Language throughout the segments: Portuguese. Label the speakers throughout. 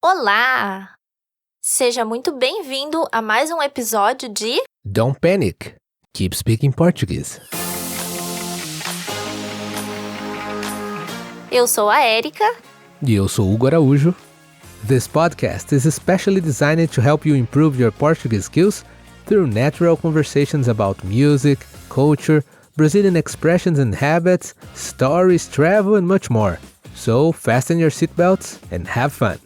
Speaker 1: Olá! Seja muito bem-vindo a mais um episódio de
Speaker 2: Don't panic. Keep speaking Portuguese.
Speaker 1: Eu sou a Érica.
Speaker 2: E eu sou Hugo Araújo. This podcast is especially designed to help you improve your Portuguese skills through natural conversations about music, culture, Brazilian expressions and habits, stories, travel, and much more. So fasten your seatbelts and have fun.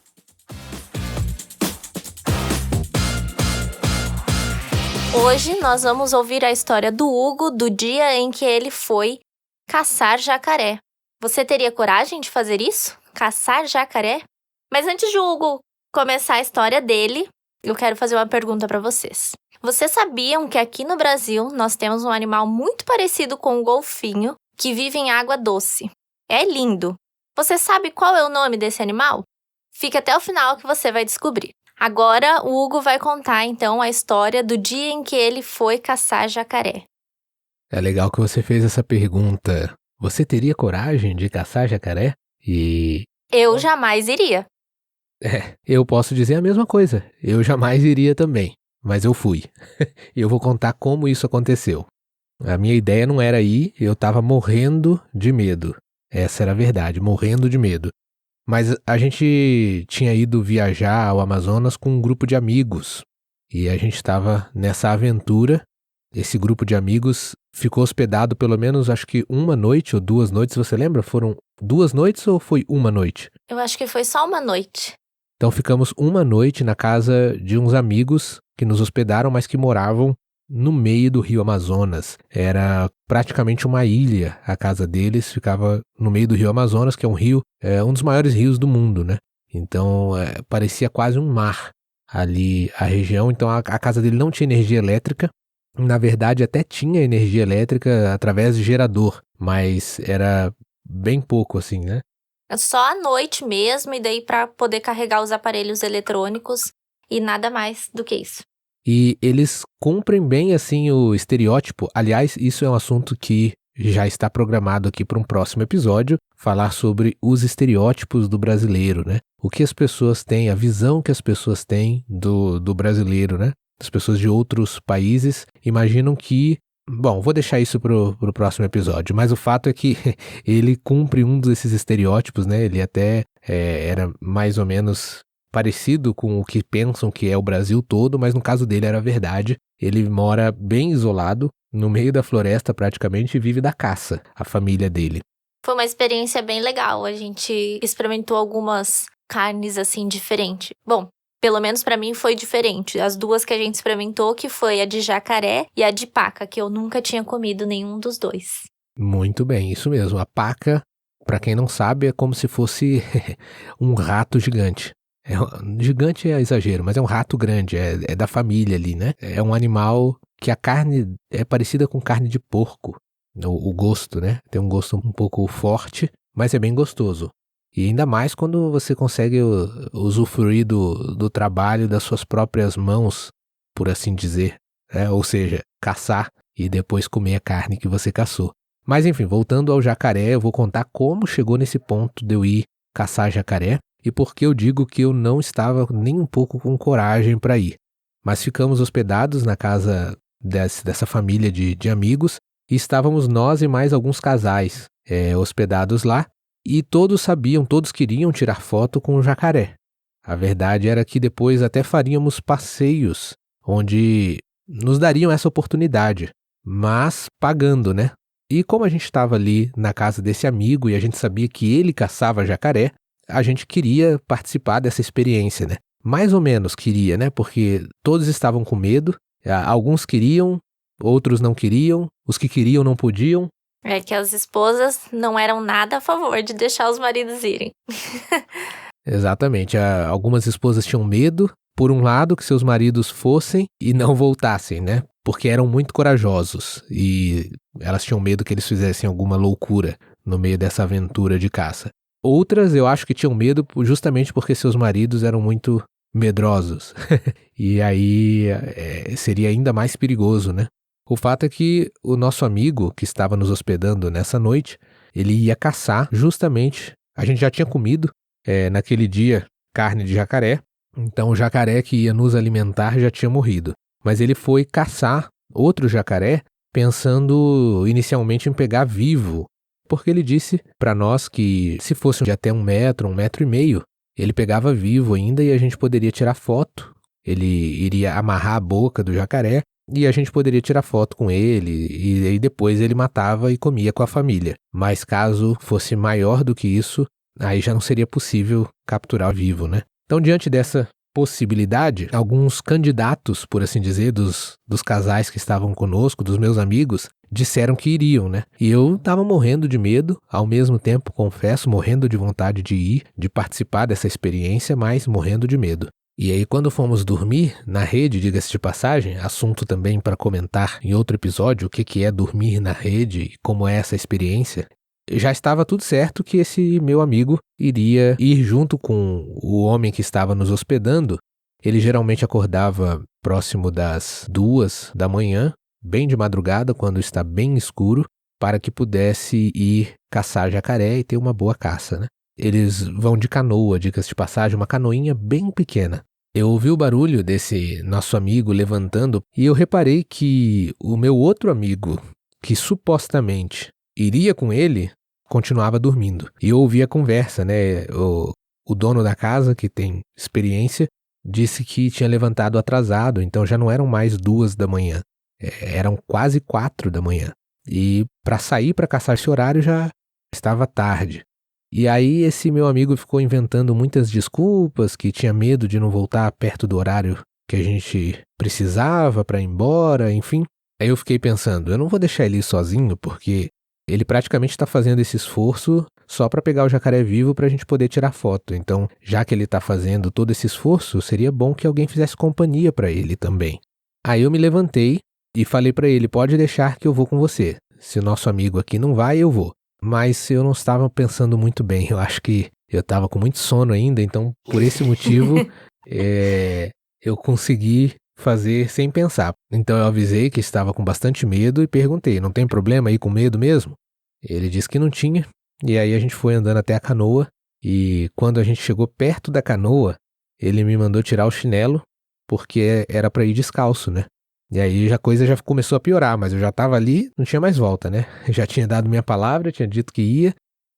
Speaker 1: Hoje nós vamos ouvir a história do Hugo do dia em que ele foi caçar jacaré. Você teria coragem de fazer isso? Caçar jacaré? Mas antes de Hugo começar a história dele, eu quero fazer uma pergunta para vocês. Vocês sabiam que aqui no Brasil nós temos um animal muito parecido com o golfinho que vive em água doce? É lindo! Você sabe qual é o nome desse animal? Fique até o final que você vai descobrir. Agora, o Hugo vai contar, então, a história do dia em que ele foi caçar jacaré.
Speaker 2: É legal que você fez essa pergunta. Você teria coragem de caçar jacaré?
Speaker 1: Eu jamais iria.
Speaker 2: Eu posso dizer a mesma coisa. Eu jamais iria também, mas eu fui. E eu vou contar como isso aconteceu. A minha ideia não era ir, eu estava morrendo de medo. Essa era a verdade, morrendo de medo. Mas a gente tinha ido viajar ao Amazonas com um grupo de amigos. E a gente estava nessa aventura. Esse grupo de amigos ficou hospedado pelo menos, acho que uma noite ou 2 noites, você lembra? Foram 2 noites ou foi uma noite?
Speaker 1: Eu acho que foi só uma noite.
Speaker 2: Então ficamos uma noite na casa de uns amigos que nos hospedaram, mas que moravam no meio do rio Amazonas. Era praticamente uma ilha, a casa deles ficava no meio do rio Amazonas, que é um dos maiores rios do mundo, né? Então parecia quase um mar ali a região. Então a casa dele não tinha energia elétrica. Na verdade até tinha energia elétrica através de gerador, mas era bem pouco assim, né?
Speaker 1: Só à noite mesmo, e daí para poder carregar os aparelhos eletrônicos e nada mais do que isso.
Speaker 2: E eles cumprem bem, assim, o estereótipo. Aliás, isso é um assunto que já está programado aqui para um próximo episódio, falar sobre os estereótipos do brasileiro, né? O que as pessoas têm, a visão que as pessoas têm do brasileiro, né? As pessoas de outros países imaginam que... Bom, vou deixar isso pro próximo episódio, mas o fato é que ele cumpre um desses estereótipos, né? Ele até era mais ou menos parecido com o que pensam que é o Brasil todo, mas no caso dele era verdade. Ele mora bem isolado, no meio da floresta praticamente, e vive da caça, a família dele.
Speaker 1: Foi uma experiência bem legal, a gente experimentou algumas carnes assim diferentes. Bom, pelo menos pra mim foi diferente. As duas que a gente experimentou, que foi a de jacaré e a de paca, que eu nunca tinha comido nenhum dos dois.
Speaker 2: Muito bem, isso mesmo. A paca, pra quem não sabe, é como se fosse um rato gigante. Gigante é exagero, mas é um rato grande, é da família ali, né? É um animal que a carne é parecida com carne de porco, o gosto, né? Tem um gosto um pouco forte, mas é bem gostoso. E ainda mais quando você consegue usufruir do trabalho das suas próprias mãos, por assim dizer, né? Ou seja, caçar e depois comer a carne que você caçou. Mas enfim, voltando ao jacaré, eu vou contar como chegou nesse ponto de eu ir caçar jacaré. E por que eu digo que eu não estava nem um pouco com coragem para ir. Mas ficamos hospedados na casa dessa família de amigos e estávamos nós e mais alguns casais hospedados lá e todos queriam tirar foto com o jacaré. A verdade era que depois até faríamos passeios onde nos dariam essa oportunidade, mas pagando, né? E como a gente estava ali na casa desse amigo e a gente sabia que ele caçava jacaré, a gente queria participar dessa experiência, né? Mais ou menos queria, né? Porque todos estavam com medo, alguns queriam, outros não queriam, os que queriam não podiam.
Speaker 1: É que as esposas não eram nada a favor de deixar os maridos irem.
Speaker 2: Exatamente, algumas esposas tinham medo, por um lado, que seus maridos fossem e não voltassem, né? Porque eram muito corajosos e elas tinham medo que eles fizessem alguma loucura no meio dessa aventura de caça. Outras eu acho que tinham medo justamente porque seus maridos eram muito medrosos. E aí seria ainda mais perigoso, né? O fato é que o nosso amigo que estava nos hospedando nessa noite, ele ia caçar justamente. A gente já tinha comido naquele dia carne de jacaré. Então o jacaré que ia nos alimentar já tinha morrido. Mas ele foi caçar outro jacaré pensando inicialmente em pegar vivo, porque ele disse para nós que se fosse de até 1 metro, 1,5 metros, ele pegava vivo ainda e a gente poderia tirar foto. Ele iria amarrar a boca do jacaré e a gente poderia tirar foto com ele e aí depois ele matava e comia com a família. Mas caso fosse maior do que isso, aí já não seria possível capturar vivo, né? Então, diante dessa possibilidade, alguns candidatos, por assim dizer, dos casais que estavam conosco, dos meus amigos, disseram que iriam, né? E eu estava morrendo de medo, ao mesmo tempo, confesso, morrendo de vontade de ir, de participar dessa experiência, mas morrendo de medo. E aí, quando fomos dormir na rede, diga-se de passagem, assunto também para comentar em outro episódio, o que é dormir na rede e como é essa experiência, já estava tudo certo que esse meu amigo iria ir junto com o homem que estava nos hospedando. Ele geralmente acordava próximo das 2 da manhã, bem de madrugada, quando está bem escuro, para que pudesse ir caçar jacaré e ter uma boa caça, né? Eles vão de canoa, dicas de passagem, uma canoinha bem pequena. Eu ouvi o barulho desse nosso amigo levantando e eu reparei que o meu outro amigo, que supostamente iria com ele, continuava dormindo. E eu ouvi a conversa, né? O dono da casa, que tem experiência, disse que tinha levantado atrasado, então já não eram mais 2 da manhã. Eram quase 4 da manhã. E para sair para caçar esse horário já estava tarde. E aí esse meu amigo ficou inventando muitas desculpas, que tinha medo de não voltar perto do horário que a gente precisava para ir embora, enfim. Aí eu fiquei pensando, eu não vou deixar ele ir sozinho, porque ele praticamente está fazendo esse esforço só para pegar o jacaré vivo para a gente poder tirar foto. Então, já que ele está fazendo todo esse esforço, seria bom que alguém fizesse companhia para ele também. Aí eu me levantei e falei para ele, pode deixar que eu vou com você. Se o nosso amigo aqui não vai, eu vou. Mas eu não estava pensando muito bem, eu acho que eu estava com muito sono ainda, então por esse motivo eu consegui fazer sem pensar. Então eu avisei que estava com bastante medo e perguntei, não tem problema ir com medo mesmo? Ele disse que não tinha, e aí a gente foi andando até a canoa, e quando a gente chegou perto da canoa, ele me mandou tirar o chinelo, porque era para ir descalço, né? E aí a coisa já começou a piorar, mas eu já estava ali, não tinha mais volta, né? Eu já tinha dado minha palavra, tinha dito que ia,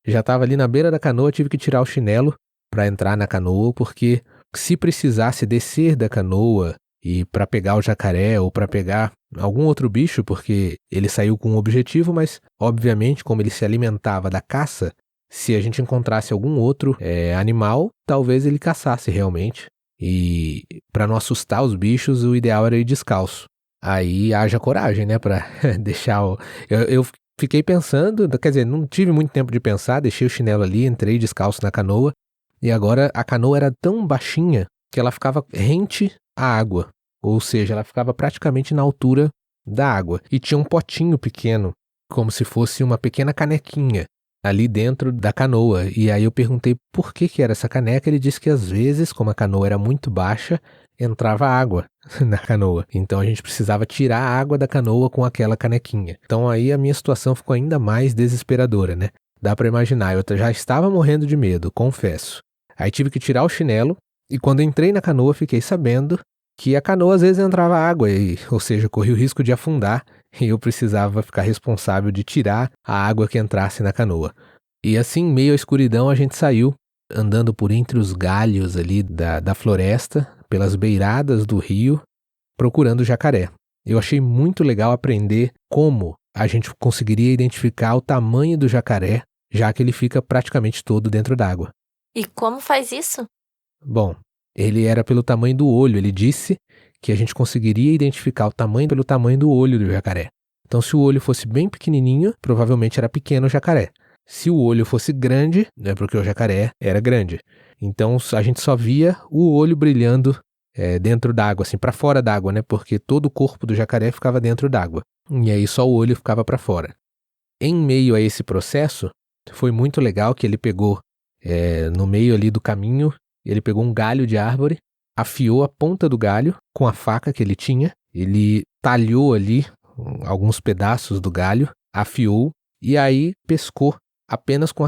Speaker 2: já estava ali na beira da canoa, tive que tirar o chinelo para entrar na canoa, porque se precisasse descer da canoa e para pegar o jacaré ou para pegar algum outro bicho, porque ele saiu com um objetivo, mas obviamente como ele se alimentava da caça, se a gente encontrasse algum outro animal, talvez ele caçasse realmente. E para não assustar os bichos, o ideal era ir descalço. Aí haja coragem, né, para deixar o... Eu fiquei pensando, quer dizer, não tive muito tempo de pensar, deixei o chinelo ali, entrei descalço na canoa, e agora a canoa era tão baixinha que ela ficava rente à água, ou seja, ela ficava praticamente na altura da água. E tinha um potinho pequeno, como se fosse uma pequena canequinha, ali dentro da canoa. E aí eu perguntei por que era essa caneca, ele disse que às vezes, como a canoa era muito baixa, entrava água na canoa. Então a gente precisava tirar a água da canoa com aquela canequinha. Então aí a minha situação ficou ainda mais desesperadora, né? Dá pra imaginar, eu já estava morrendo de medo, confesso. Aí tive que tirar o chinelo e quando entrei na canoa fiquei sabendo que a canoa às vezes entrava água, ou seja, corria o risco de afundar e eu precisava ficar responsável de tirar a água que entrasse na canoa. E assim, meio à escuridão, a gente saiu andando por entre os galhos ali da floresta, pelas beiradas do rio, procurando jacaré. Eu achei muito legal aprender como a gente conseguiria identificar o tamanho do jacaré, já que ele fica praticamente todo dentro d'água.
Speaker 1: E como faz isso?
Speaker 2: Bom, ele era pelo tamanho do olho. Ele disse que a gente conseguiria identificar o tamanho pelo tamanho do olho do jacaré. Então, se o olho fosse bem pequenininho, provavelmente era pequeno o jacaré. Se o olho fosse grande, é porque o jacaré era grande. Então, a gente só via o olho brilhando dentro d'água, assim, para fora d'água, né? Porque todo o corpo do jacaré ficava dentro d'água. E aí só o olho ficava para fora. Em meio a esse processo, foi muito legal que ele pegou, no meio ali do caminho, ele pegou um galho de árvore, afiou a ponta do galho com a faca que ele tinha, ele talhou ali alguns pedaços do galho, afiou e aí pescou apenas com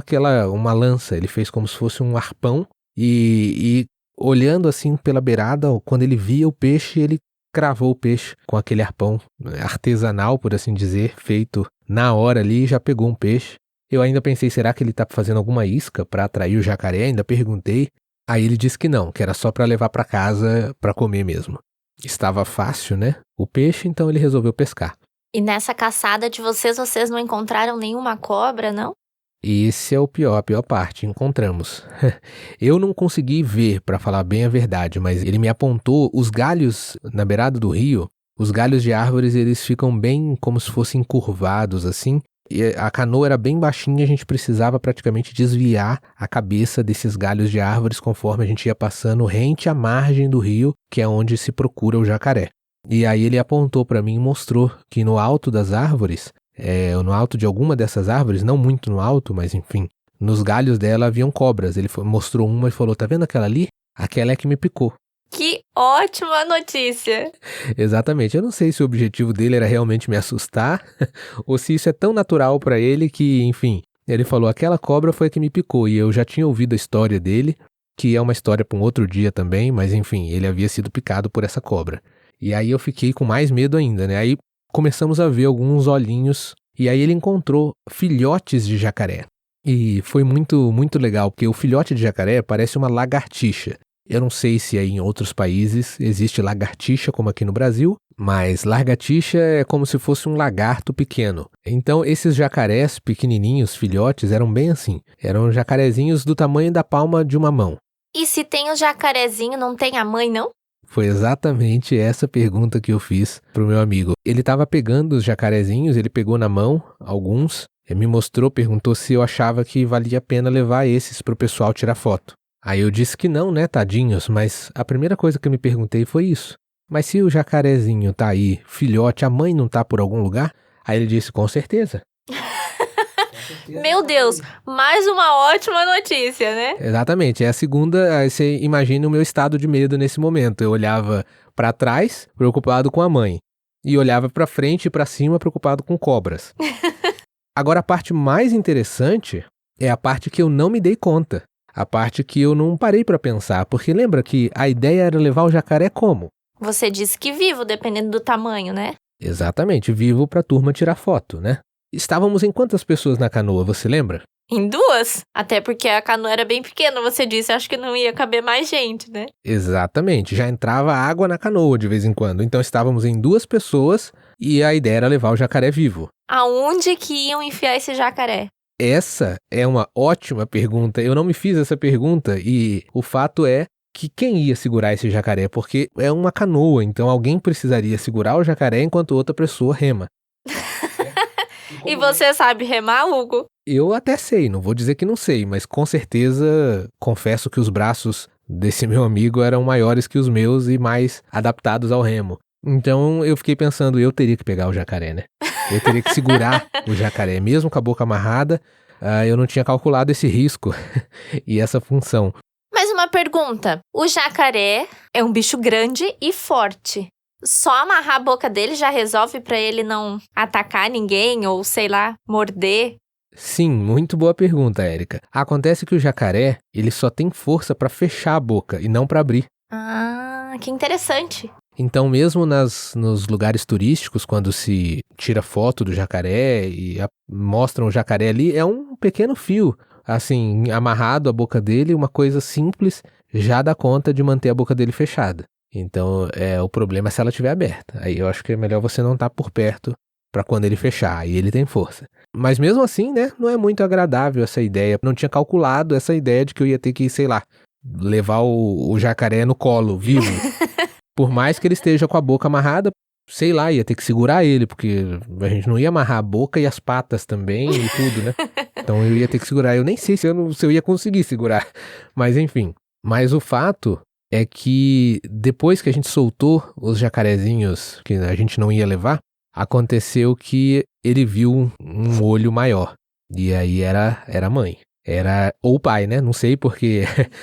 Speaker 2: uma lança. Ele fez como se fosse um arpão e olhando assim pela beirada, quando ele via o peixe, ele cravou o peixe com aquele arpão artesanal, por assim dizer, feito na hora ali, já pegou um peixe. Eu ainda pensei, será que ele tá fazendo alguma isca para atrair o jacaré? Ainda perguntei. Aí ele disse que não, que era só para levar para casa para comer mesmo. Estava fácil, né? O peixe, então ele resolveu pescar.
Speaker 1: E nessa caçada de vocês não encontraram nenhuma cobra, não?
Speaker 2: Esse é a pior parte, encontramos. Eu não consegui ver, para falar bem a verdade, mas ele me apontou os galhos na beirada do rio. Os galhos de árvores, eles ficam bem como se fossem curvados assim. E a canoa era bem baixinha, a gente precisava praticamente desviar a cabeça desses galhos de árvores conforme a gente ia passando rente à margem do rio, que é onde se procura o jacaré. E aí ele apontou para mim e mostrou que no alto das árvores, no alto de alguma dessas árvores, não muito no alto, mas enfim, nos galhos dela haviam cobras. Ele mostrou uma e falou, tá vendo aquela ali? Aquela é que me picou.
Speaker 1: Que ótima notícia!
Speaker 2: Exatamente, eu não sei se o objetivo dele era realmente me assustar, ou se isso é tão natural para ele que, enfim, ele falou, aquela cobra foi a que me picou, e eu já tinha ouvido a história dele, que é uma história para um outro dia também, mas enfim, ele havia sido picado por essa cobra. E aí eu fiquei com mais medo ainda, né? Aí começamos a ver alguns olhinhos, e aí ele encontrou filhotes de jacaré. E foi muito, muito legal, porque o filhote de jacaré parece uma lagartixa. Eu não sei se aí em outros países existe lagartixa como aqui no Brasil, mas lagartixa é como se fosse um lagarto pequeno. Então esses jacarés pequenininhos, filhotes, eram bem assim. Eram jacarezinhos do tamanho da palma de uma mão.
Speaker 1: E se tem o jacarezinho, não tem a mãe, não?
Speaker 2: Foi exatamente essa pergunta que eu fiz pro meu amigo. Ele estava pegando os jacarezinhos, ele pegou na mão alguns, me mostrou, perguntou se eu achava que valia a pena levar esses pro pessoal tirar foto. Aí eu disse que não, né, tadinhos, mas a primeira coisa que eu me perguntei foi isso. Mas se o jacarezinho tá aí, filhote, a mãe não tá por algum lugar? Aí ele disse, com certeza.
Speaker 1: Meu Deus, mais uma ótima notícia, né?
Speaker 2: Exatamente, é a segunda, aí você imagina o meu estado de medo nesse momento. Eu olhava pra trás, preocupado com a mãe, e olhava pra frente e pra cima, preocupado com cobras. Agora a parte mais interessante é a parte que eu não me dei conta. A parte que eu não parei pra pensar, porque lembra que a ideia era levar o jacaré como?
Speaker 1: Você disse que vivo, dependendo do tamanho, né?
Speaker 2: Exatamente, vivo pra turma tirar foto, né? Estávamos em quantas pessoas na canoa, você lembra?
Speaker 1: Em 2. Até porque a canoa era bem pequena, você disse. Acho que não ia caber mais gente, né?
Speaker 2: Exatamente, já entrava água na canoa de vez em quando. Então estávamos em 2 pessoas e a ideia era levar o jacaré vivo.
Speaker 1: Aonde que iam enfiar esse jacaré?
Speaker 2: Essa é uma ótima pergunta. Eu não me fiz essa pergunta e o fato é que quem ia segurar esse jacaré? Porque é uma canoa, então alguém precisaria segurar o jacaré enquanto outra pessoa rema.
Speaker 1: E você sabe remar, Hugo?
Speaker 2: Eu até sei, não vou dizer que não sei, mas com certeza confesso que os braços desse meu amigo eram maiores que os meus e mais adaptados ao remo. Então eu fiquei pensando, eu teria que pegar o jacaré, né? Eu teria que segurar o jacaré, mesmo com a boca amarrada. Eu não tinha calculado esse risco e essa função.
Speaker 1: Mais uma pergunta. O jacaré é um bicho grande e forte. Só amarrar a boca dele já resolve pra ele não atacar ninguém ou, sei lá, morder?
Speaker 2: Sim, muito boa pergunta, Érica. Acontece que o jacaré, ele só tem força pra fechar a boca e não pra abrir.
Speaker 1: Ah, que interessante.
Speaker 2: Então, mesmo nos lugares turísticos, quando se tira foto do jacaré e mostram o jacaré ali, é um pequeno fio, assim, amarrado à boca dele, uma coisa simples, já dá conta de manter a boca dele fechada. Então, o problema é se ela estiver aberta. Aí eu acho que é melhor você não estar por perto para quando ele fechar, aí ele tem força. Mas mesmo assim, né, não é muito agradável essa ideia. Não tinha calculado essa ideia de que eu ia ter que, sei lá, levar o jacaré no colo, vivo. Por mais que ele esteja com a boca amarrada, sei lá, ia ter que segurar ele, porque a gente não ia amarrar a boca e as patas também e tudo, né? Então eu ia ter que segurar. Eu nem sei se eu ia conseguir segurar, mas enfim. Mas o fato é que depois que a gente soltou os jacarezinhos que a gente não ia levar, aconteceu que ele viu um olho maior. E aí era a mãe. Ou o pai, né? Não sei, porque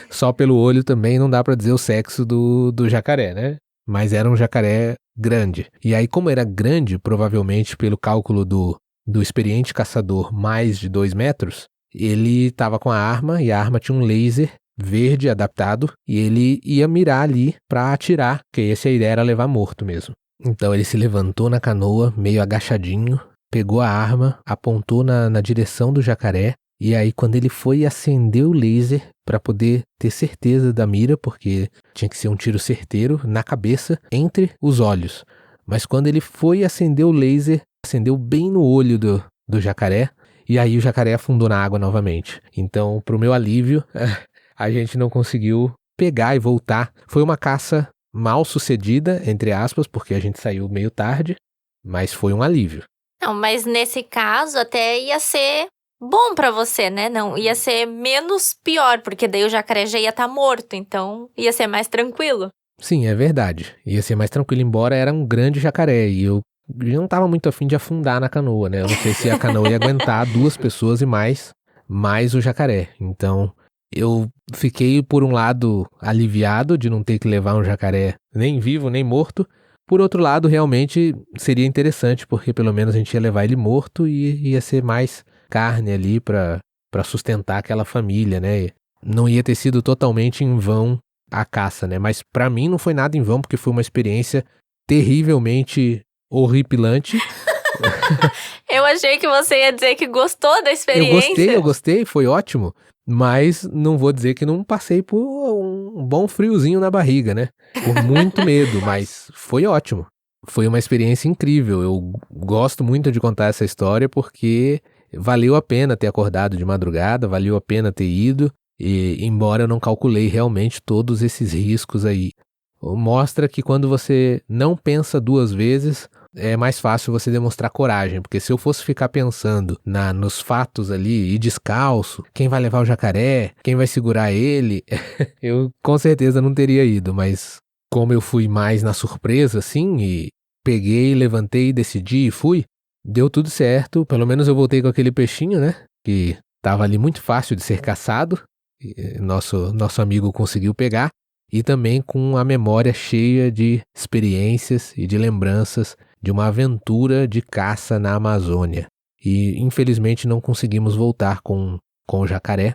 Speaker 2: só pelo olho também não dá pra dizer o sexo do jacaré, né? Mas era um jacaré grande. E aí, como era grande, provavelmente pelo cálculo do experiente caçador, mais de 2 metros, ele estava com a arma, e a arma tinha um laser verde adaptado e ele ia mirar ali pra atirar, porque essa ideia era levar morto mesmo. Então ele se levantou na canoa, meio agachadinho, pegou a arma, apontou na direção do jacaré e aí quando ele foi acender o laser para poder ter certeza da mira, porque tinha que ser um tiro certeiro na cabeça, entre os olhos. Mas quando ele foi acender o laser, acendeu bem no olho do jacaré e aí o jacaré afundou na água novamente. Então, pro meu alívio, a gente não conseguiu pegar e voltar. Foi uma caça mal sucedida, entre aspas, porque a gente saiu meio tarde, mas foi um alívio.
Speaker 1: Não, mas nesse caso até ia ser bom pra você, né? Não, ia ser menos pior, porque daí o jacaré já ia estar morto, então ia ser mais tranquilo.
Speaker 2: Sim, é verdade. Ia ser mais tranquilo, embora era um grande jacaré e eu não estava muito afim de afundar na canoa, né? Eu não sei se a canoa ia aguentar 2 pessoas e mais o jacaré. Então, eu fiquei, por um lado, aliviado de não ter que levar um jacaré nem vivo, nem morto. Por outro lado, realmente seria interessante, porque pelo menos a gente ia levar ele morto e ia ser mais carne ali para sustentar aquela família, né? Não ia ter sido totalmente em vão a caça, né? Mas para mim não foi nada em vão, porque foi uma experiência terrivelmente horripilante.
Speaker 1: Eu achei que você ia dizer que gostou da experiência.
Speaker 2: Eu gostei, foi ótimo. Mas não vou dizer que não passei por um bom friozinho na barriga, né? Por muito medo, mas foi ótimo. Foi uma experiência incrível. Eu gosto muito de contar essa história porque valeu a pena ter acordado de madrugada, valeu a pena ter ido. E embora eu não calculei realmente todos esses riscos aí. Mostra que quando você não pensa 2 vezes, é mais fácil você demonstrar coragem, porque se eu fosse ficar pensando nos fatos ali, ir descalço, quem vai levar o jacaré, quem vai segurar ele, eu com certeza não teria ido, mas como eu fui mais na surpresa assim, e peguei, levantei, decidi e fui, deu tudo certo, pelo menos eu voltei com aquele peixinho, né, que tava ali muito fácil de ser caçado, e nosso amigo conseguiu pegar, e também com a memória cheia de experiências e de lembranças de uma aventura de caça na Amazônia. E infelizmente não conseguimos voltar com o jacaré,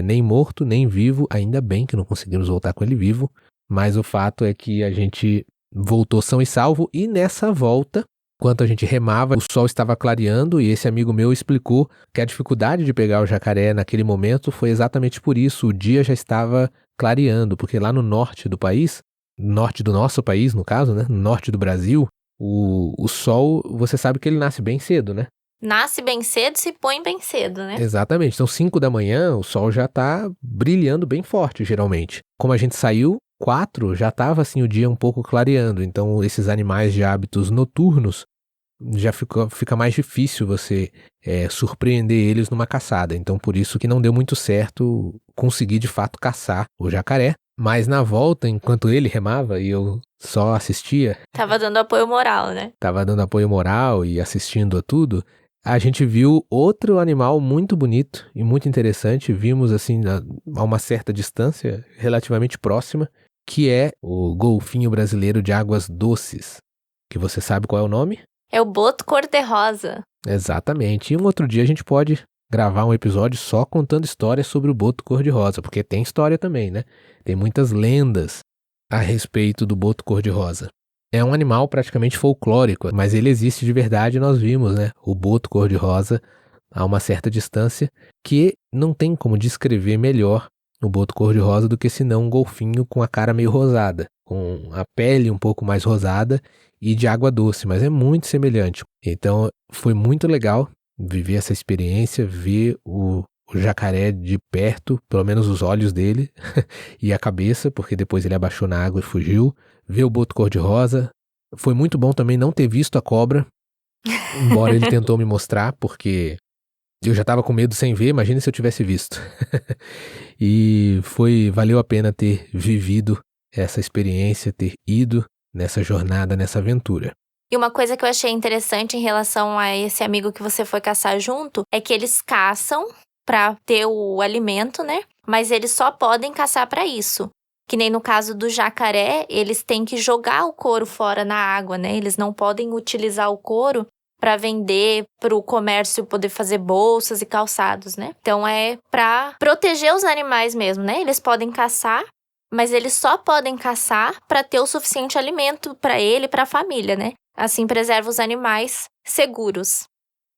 Speaker 2: nem morto, nem vivo, ainda bem que não conseguimos voltar com ele vivo, mas o fato é que a gente voltou são e salvo, e nessa volta, enquanto a gente remava, o sol estava clareando e esse amigo meu explicou que a dificuldade de pegar o jacaré naquele momento foi exatamente por isso, o dia já estava clareando, porque lá no norte do país, norte do nosso país no caso, né, no norte do Brasil, o sol, você sabe que ele nasce bem cedo, né?
Speaker 1: Nasce bem cedo, se põe bem cedo, né?
Speaker 2: Exatamente, então 5 da manhã o sol já tá brilhando bem forte geralmente. Como a gente saiu, 4 já estava assim o dia um pouco clareando, então esses animais de hábitos noturnos já fica mais difícil você surpreender eles numa caçada. Então por isso que não deu muito certo conseguir de fato caçar o jacaré. Mas na volta, enquanto ele remava e eu só assistia...
Speaker 1: Tava dando apoio moral, né?
Speaker 2: Tava dando apoio moral e assistindo a tudo. A gente viu outro animal muito bonito e muito interessante. Vimos assim a uma certa distância, relativamente próxima, que é o golfinho brasileiro de águas doces. Que você sabe qual é o nome?
Speaker 1: É o boto cor-de-rosa.
Speaker 2: Exatamente. E um outro dia a gente pode gravar um episódio só contando histórias sobre o boto cor-de-rosa, porque tem história também, né? Tem muitas lendas a respeito do boto cor-de-rosa. É um animal praticamente folclórico, mas ele existe de verdade, nós vimos, né? O boto cor-de-rosa a uma certa distância, que não tem como descrever melhor o boto cor-de-rosa do que senão um golfinho com a cara meio rosada, com a pele um pouco mais rosada e de água doce, mas é muito semelhante. Então foi muito legal viver essa experiência, ver o jacaré de perto, pelo menos os olhos dele e a cabeça, porque depois ele abaixou na água e fugiu, ver o boto cor-de-rosa. Foi muito bom também não ter visto a cobra, embora ele tentou me mostrar, porque eu já estava com medo sem ver, imagina se eu tivesse visto. E valeu a pena ter vivido essa experiência, ter ido nessa jornada, nessa aventura.
Speaker 1: E uma coisa que eu achei interessante em relação a esse amigo que você foi caçar junto é que eles caçam pra ter o alimento, né? Mas eles só podem caçar pra isso. Que nem no caso do jacaré, eles têm que jogar o couro fora na água, né? Eles não podem utilizar o couro para vender, para o comércio poder fazer bolsas e calçados, né? Então é para proteger os animais mesmo, né? Eles podem caçar, mas eles só podem caçar para ter o suficiente alimento para ele e para a família, né? Assim preserva os animais seguros.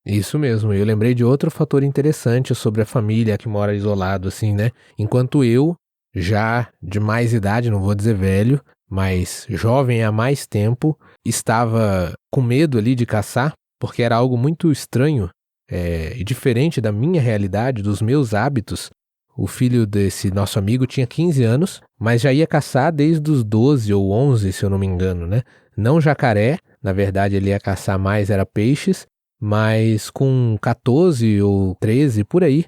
Speaker 2: Isso mesmo, eu lembrei de outro fator interessante sobre a família que mora isolado, assim, né? Enquanto eu, já de mais idade, não vou dizer velho, mas jovem há mais tempo, estava com medo ali de caçar, porque era algo muito estranho e diferente da minha realidade, dos meus hábitos. O filho desse nosso amigo tinha 15 anos, mas já ia caçar desde os 12 ou 11, se eu não me engano, né? Não jacaré, na verdade ele ia caçar mais, era peixes, mas com 14 ou 13, por aí,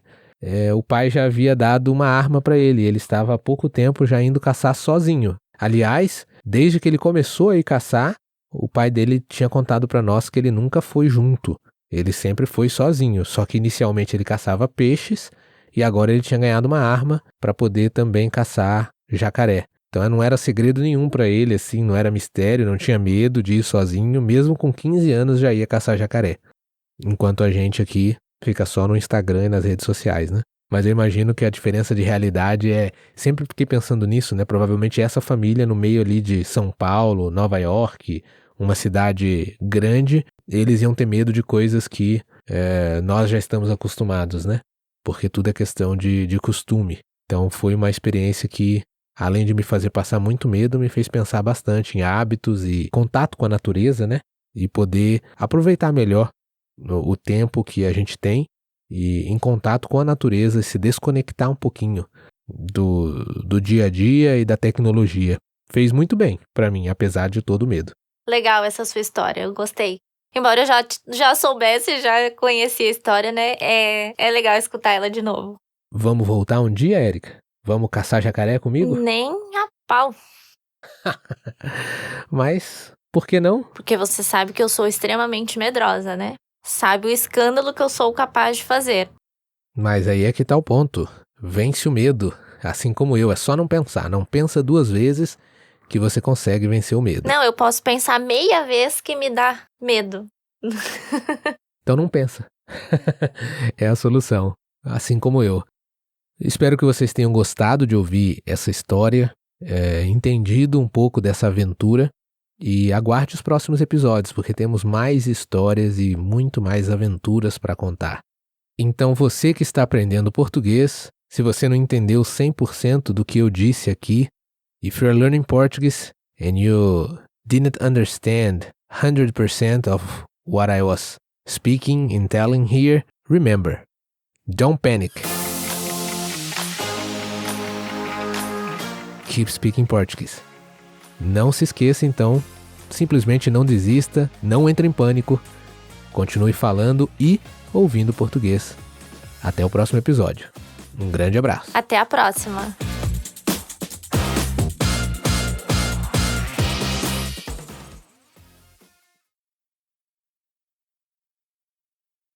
Speaker 2: o pai já havia dado uma arma para ele. Ele estava há pouco tempo já indo caçar sozinho. Aliás, desde que ele começou a ir caçar, o pai dele tinha contado para nós que ele nunca foi junto. Ele sempre foi sozinho, só que inicialmente ele caçava peixes e agora ele tinha ganhado uma arma para poder também caçar jacaré. Então não era segredo nenhum para ele, assim, não era mistério, não tinha medo de ir sozinho, mesmo com 15 anos já ia caçar jacaré. Enquanto a gente aqui fica só no Instagram e nas redes sociais, né? Mas eu imagino que a diferença de realidade sempre fiquei pensando nisso, né? Provavelmente essa família no meio ali de São Paulo, Nova York, uma cidade grande, eles iam ter medo de coisas que nós já estamos acostumados, né? Porque tudo é questão de costume. Então foi uma experiência que, além de me fazer passar muito medo, me fez pensar bastante em hábitos e contato com a natureza, né? E poder aproveitar melhor o tempo que a gente tem e em contato com a natureza, se desconectar um pouquinho do dia a dia e da tecnologia. Fez muito bem para mim, apesar de todo o medo.
Speaker 1: Legal essa sua história, eu gostei. Embora eu já soubesse, já conhecia a história, né? É legal escutar ela de novo.
Speaker 2: Vamos voltar um dia, Érica? Vamos caçar jacaré comigo?
Speaker 1: Nem a pau.
Speaker 2: Mas, por que não?
Speaker 1: Porque você sabe que eu sou extremamente medrosa, né? Sabe o escândalo que eu sou capaz de fazer.
Speaker 2: Mas aí é que tá o ponto. Vence o medo, assim como eu. É só não pensar. Não pensa 2 vezes que você consegue vencer o medo.
Speaker 1: Não, eu posso pensar meia vez que me dá medo.
Speaker 2: Então não pensa. É a solução. Assim como eu. Espero que vocês tenham gostado de ouvir essa história, entendido um pouco dessa aventura. E aguarde os próximos episódios, porque temos mais histórias e muito mais aventuras para contar. Então você que está aprendendo português, se você não entendeu 100% do que eu disse aqui, if you're learning Portuguese and you didn't understand 100% of what I was speaking and telling here, remember, don't panic. Keep speaking Portuguese. Não se esqueça, então, simplesmente não desista, não entre em pânico, continue falando e ouvindo português. Até o próximo episódio. Um grande abraço.
Speaker 1: Até a próxima.